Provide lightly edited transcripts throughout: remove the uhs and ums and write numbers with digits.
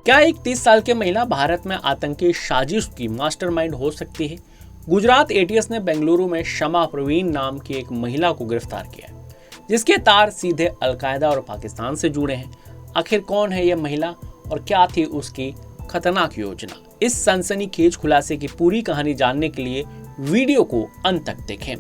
क्या एक 30 साल की महिला भारत में आतंकी साजिश की मास्टरमाइंड हो सकती है? गुजरात एटीएस ने बेंगलुरु में शमा प्रवीण नाम की एक महिला को गिरफ्तार किया है, जिसके तार सीधे अलकायदा और पाकिस्तान से जुड़े हैं। आखिर कौन है यह महिला और क्या थी उसकी खतरनाक योजना? इस सनसनीखेज खुलासे की पूरी कहानी जानने के लिए वीडियो को अंत तक देखें।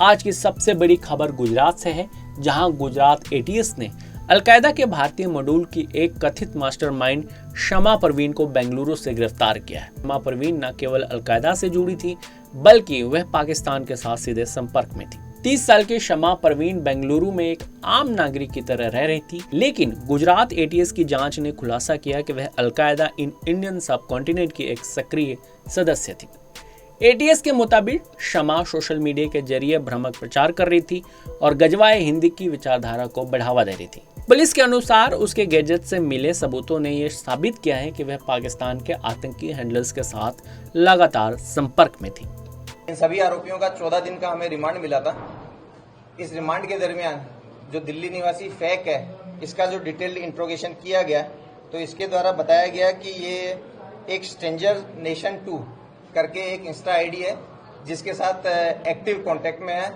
आज की सबसे बड़ी खबर गुजरात से है, जहां गुजरात एटीएस ने अलकायदा के भारतीय मॉड्यूल की एक कथित मास्टरमाइंड शमा परवीन को बेंगलुरु से गिरफ्तार किया है। शमा परवीन न केवल अलकायदा से जुड़ी थी, बल्कि वह पाकिस्तान के साथ सीधे संपर्क में थी। 30 साल की शमा परवीन बेंगलुरु में एक आम नागरिक की तरह रह रही थी, लेकिन गुजरात एटीएस की जांच ने खुलासा किया कि वह अलकायदा इन इंडियन सब कॉन्टिनेंट की एक सक्रिय सदस्य थी। एटीएस के मुताबिक शमा सोशल मीडिया के जरिए भ्रामक प्रचार कर रही थी और गजवाए हिंदी की विचारधारा को बढ़ावा दे रही थी। पुलिस के अनुसार उसके गैजेट से मिले सबूतों ने यह साबित किया है कि वह पाकिस्तान के आतंकी हैंडलर्स के साथ लगातार संपर्क में थी। इन सभी आरोपियों का 14 दिन का हमें रिमांड मिला था। इस रिमांड के दरमियान जो दिल्ली निवासी फैक है, इसका जो डिटेल्ड इंट्रोगेशन किया गया, तो इसके द्वारा बताया गया कि ये एक स्ट्रेंजर नेशन 2 करके एक इंस्टा आईडी है, जिसके साथ एक्टिव कांटेक्ट में है।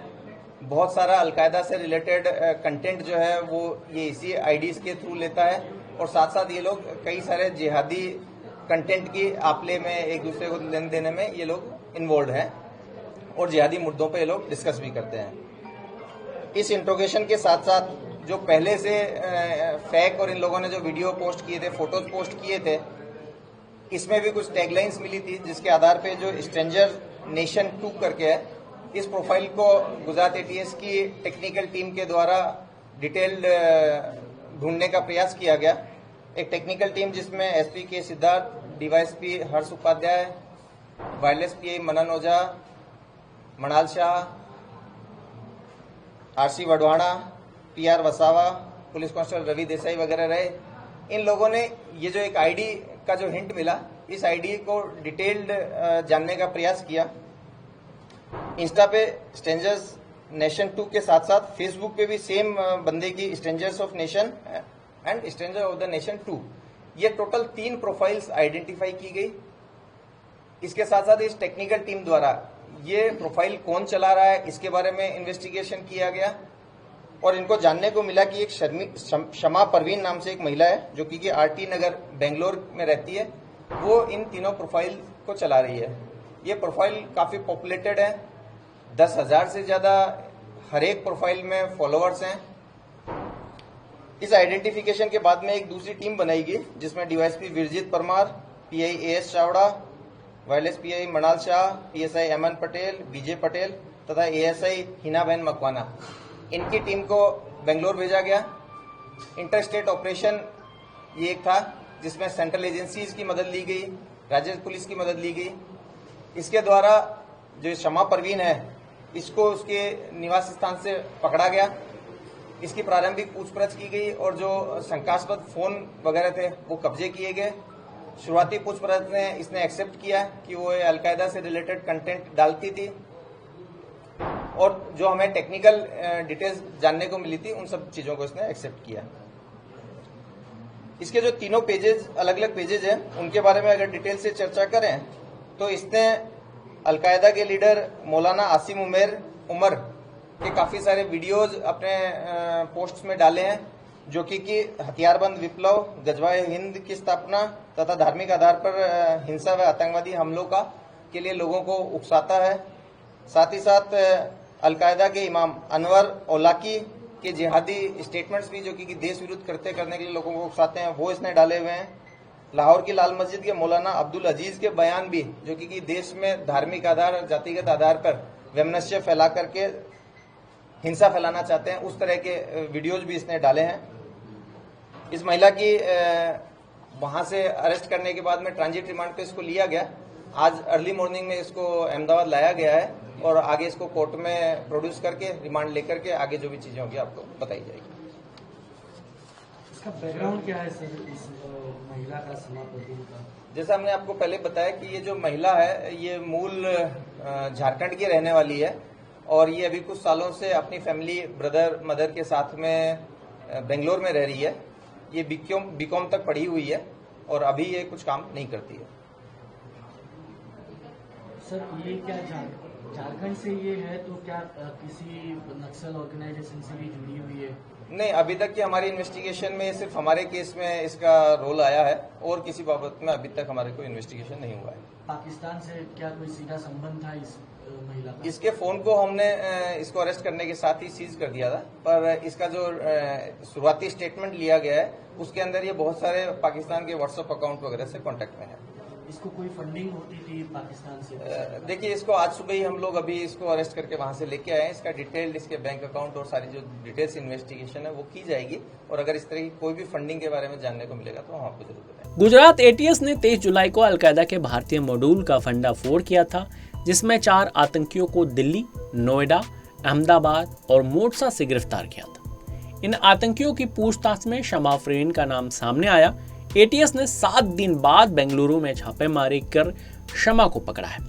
बहुत सारा अलकायदा से रिलेटेड कंटेंट जो है वो ये इसी आईडीज के थ्रू लेता है, और साथ साथ ये लोग कई सारे जिहादी कंटेंट की आपले में एक दूसरे को लेन देने में ये लोग इन्वॉल्व हैं, और जिहादी मुद्दों पे ये लोग डिस्कस भी करते हैं। इस इंट्रोगेशन के साथ साथ जो पहले से फैक और इन लोगों ने जो वीडियो पोस्ट किए थे, फोटोज पोस्ट किए थे, इसमें भी कुछ टैगलाइंस मिली थी, जिसके आधार पे जो स्ट्रेंजर नेशन 2 करके है, इस प्रोफाइल को गुजरात एटीएस की टेक्निकल टीम के द्वारा डिटेल्ड ढूंढने का प्रयास किया गया। एक टेक्निकल टीम जिसमें एसपी के Siddharth, DYSP Harsh Upadhyay, wireless PI Manan Ojha, Manal Shah, RC Vadvana, PR Vasava, police constable Ravi Desai वगैरह रहे। इन लोगों ने ये जो एक आईडी का जो हिंट मिला, इस आईडी को डिटेल्ड जानने का प्रयास किया। इंस्टा पे स्ट्रेंजर्स नेशन 2 के साथ साथ फेसबुक पे भी सेम बंदे की strangers of nation and stranger of the nation 2, ये टोटल 3 प्रोफाइल्स आइडेंटिफाई की गई। इसके साथ साथ इस टेक्निकल टीम द्वारा ये प्रोफाइल कौन चला रहा है, इसके बारे में इन्वेस्टिगेशन किया गया, और इनको जानने को मिला कि एक शमा परवीन नाम से एक महिला है, जो कि आरटी नगर बेंगलोर में रहती है। वो इन तीनों प्रोफाइल को चला रही है। ये प्रोफाइल काफी पॉपुलेटेड है, 10,000 से ज्यादा हर एक प्रोफाइल में फॉलोअर्स हैं। इस आइडेंटिफिकेशन के बाद में एक दूसरी टीम बनाई गई, जिसमें DYSP Virjit Parmar, PI AS Chavda, wireless PI Manal Shah, PSI Aman Patel, Vijay Patel तथा एएसआई हिनाबेन मकवाना, इनकी टीम को बेंगलोर भेजा गया। इंटर स्टेट ऑपरेशन ये एक था, जिसमें सेंट्रल एजेंसीज की मदद ली गई, राज्य पुलिस की मदद ली गई। इसके द्वारा जो शमा परवीन है, इसको उसके निवास स्थान से पकड़ा गया। इसकी प्रारंभिक पूछपरछ की गई, और जो शंकास्पद फोन वगैरह थे वो कब्जे किए गए। शुरुआती पूछपरछ में इसने एक्सेप्ट किया कि वो अलकायदा से रिलेटेड कंटेंट डालती थी, और जो हमें टेक्निकल डिटेल्स जानने को मिली थी, उन सब चीजों को इसने एक्सेप्ट किया। इसके जो तीनों पेजेस, अलग अलग पेजेस हैं, उनके बारे में अगर डिटेल से चर्चा करें तो इसने अलकायदा के लीडर मौलाना आसिम उमर के काफी सारे वीडियोज अपने पोस्ट्स में डाले हैं, जो कि हथियारबंद विप्लव, गजवाए हिंद की स्थापना तथा धार्मिक आधार पर हिंसा व आतंकवादी हमलों का के लिए लोगों को उकसाता है। साथ ही साथ अलकायदा के इमाम अनवर औलाकी के जिहादी स्टेटमेंट्स भी, जो कि देश विरुद्ध कृत्य करने के लिए लोगों को उकसाते हैं, वो इसने डाले हुए हैं। लाहौर की लाल मस्जिद के मौलाना अब्दुल अजीज के बयान भी, जो कि देश में धार्मिक आधार, जातिगत आधार पर वैमनस्य फैला करके हिंसा फैलाना चाहते हैं, उस तरह के वीडियोज भी इसने डाले हैं। इस महिला की वहां से अरेस्ट करने के बाद में ट्रांजिट रिमांड पे इसको लिया गया। आज अर्ली मॉर्निंग में इसको अहमदाबाद लाया गया है, और आगे इसको कोर्ट में प्रोड्यूस करके रिमांड लेकर के आगे जो भी चीजें होगी आपको बताई जाएगी। इसका बैकग्राउंड क्या है सर, इस महिला का, शमा परवीन का? जैसा हमने आपको पहले बताया कि ये जो महिला है, ये मूल झारखंड की रहने वाली है, और ये अभी कुछ सालों से अपनी फैमिली, ब्रदर मदर के साथ में बेंगलोर में रह रही है। ये बीकॉम तक पढ़ी हुई है, और अभी ये कुछ काम नहीं करती है। सर ये क्या झारखंड से ये है तो क्या किसी नक्सल ऑर्गेनाइजेशन से भी जुड़ी हुई है? नहीं, अभी तक की हमारी इन्वेस्टिगेशन में सिर्फ हमारे केस में इसका रोल आया है और किसी बाबत में अभी तक हमारे कोई इन्वेस्टिगेशन नहीं हुआ है। पाकिस्तान से क्या कोई सीधा संबंध था इस महिला का? इसके फोन को हमने इसको अरेस्ट करने के साथ ही सीज कर दिया था, पर इसका जो शुरुआती स्टेटमेंट लिया गया है उसके अंदर ये बहुत सारे पाकिस्तान के व्हाट्सएप अकाउंट वगैरह से कांटेक्ट में है। इसको कोई फंडिंग होती थी पाकिस्तान से? देखिए, इसको आज सुबह ही हम लोग अभी इसको अरेस्ट करके वहां से लेके आए हैं। इसका डिटेल्ड इसके बैंक अकाउंट और सारी जो डिटेल्स इन्वेस्टिगेशन है वो की जाएगी, और अगर इस तरह की कोई भी फंडिंग के बारे में जानने को मिलेगा तो हम आपको जरूर बताएंगे। गुजरात एटीएस ने 23 जुलाई को अलकायदा के भारतीय मॉड्यूल का फंडाफोड़ किया था, जिसमें 4 आतंकियों को दिल्ली, नोएडा, अहमदाबाद और मोडसा से गिरफ्तार किया था। इन आतंकियों की पूछताछ में शमा अफरीन का नाम सामने आया। एटीएस ने 7 दिन बाद बेंगलुरु में छापेमारी कर शमा को पकड़ा है।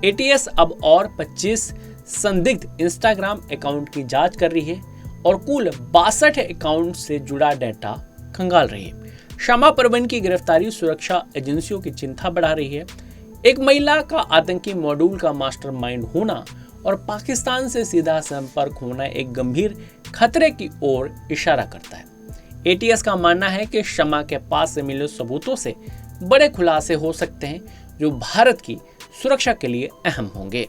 एटीएस अब और 25 संदिग्ध इंस्टाग्राम अकाउंट की जांच कर रही है और कुल 62 अकाउंट से जुड़ा डेटा खंगाल रही है। शमा परवीन की गिरफ्तारी सुरक्षा एजेंसियों की चिंता बढ़ा रही है। एक महिला का आतंकी मॉड्यूल का मास्टरमाइंड होना और पाकिस्तान से सीधा संपर्क होना एक गंभीर खतरे की ओर इशारा करता है। एटीएस का मानना है कि शमा के पास से मिले सबूतों से बड़े खुलासे हो सकते हैं जो भारत की सुरक्षा के लिए अहम होंगे।